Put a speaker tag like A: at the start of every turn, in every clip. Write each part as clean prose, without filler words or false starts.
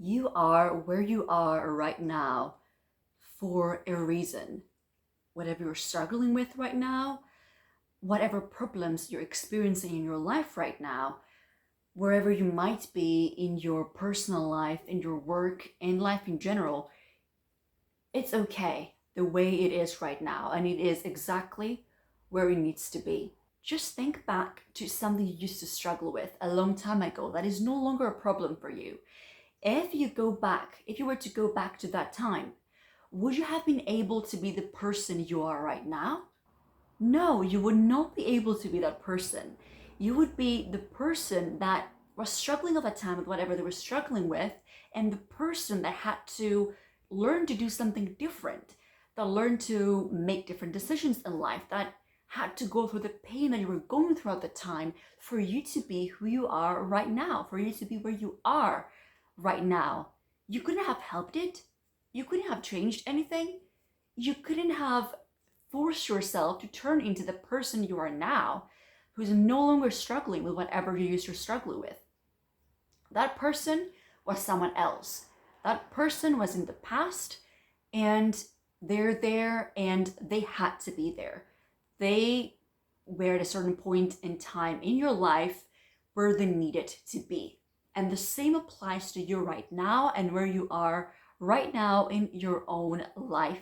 A: You are where you are right now for a reason. Whatever you're struggling with right now, whatever problems you're experiencing in your life right now, wherever you might be in your personal life, in your work, in life in general, it's okay the way it is right now, and it is exactly where it needs to be. Just think back to something you used to struggle with a long time ago that is no longer a problem for you. If you were to go back to that time, would you have been able to be the person you are right now? No, you would not be able to be that person. You would be the person that was struggling at that time with whatever they were struggling with, and the person that had to learn to do something different, that learned to make different decisions in life, that had to go through the pain that you were going through at the time for you to be who you are right now, for you to be where you are right now. You couldn't have helped it. You couldn't have changed anything. You couldn't have forced yourself to turn into the person you are now, who's no longer struggling with whatever you used to struggle with. That person was someone else. That person was in the past, and they're there, and they had to be there. They were at a certain point in time in your life where they needed to be. And the same applies to you right now and where you are right now in your own life.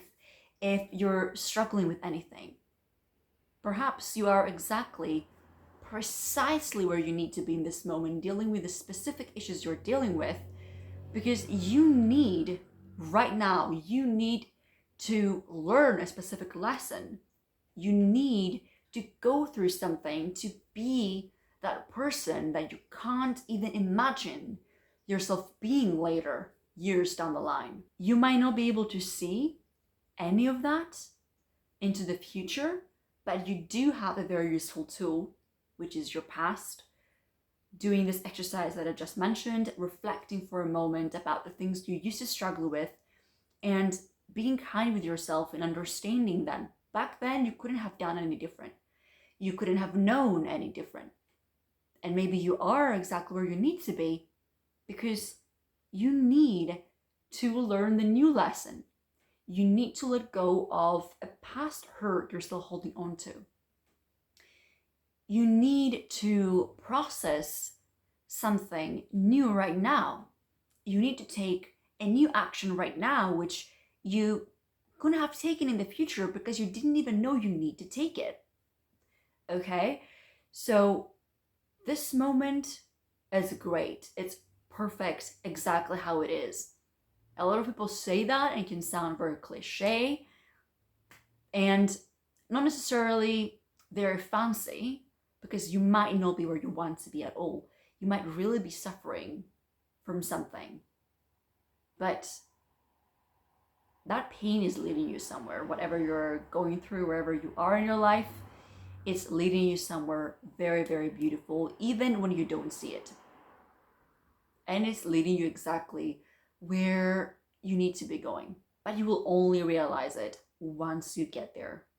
A: If you're struggling with anything, perhaps you are exactly precisely where you need to be in this moment, dealing with the specific issues you're dealing with, because you need to learn a specific lesson. You need to go through something to be that person that you can't even imagine yourself being later, years down the line. You might not be able to see any of that into the future, but you do have a very useful tool, which is your past. Doing this exercise that I just mentioned, reflecting for a moment about the things you used to struggle with, and being kind with yourself and understanding that back then you couldn't have done any different. You couldn't have known any different. And maybe you are exactly where you need to be because you need to learn the new lesson. You need to let go of a past hurt you're still holding on to. You need to process something new right now. You need to take a new action right now, which you couldn't have taken in the future because you didn't even know you need to take it. Okay? So this moment is great. It's perfect exactly how it is. A lot of people say that and it can sound very cliche and not necessarily very fancy, because you might not be where you want to be at all. You might really be suffering from something. But that pain is leading you somewhere. Whatever you're going through, wherever you are in your life, it's leading you somewhere very, very beautiful, even when you don't see it. And it's leading you exactly where you need to be going. But you will only realize it once you get there.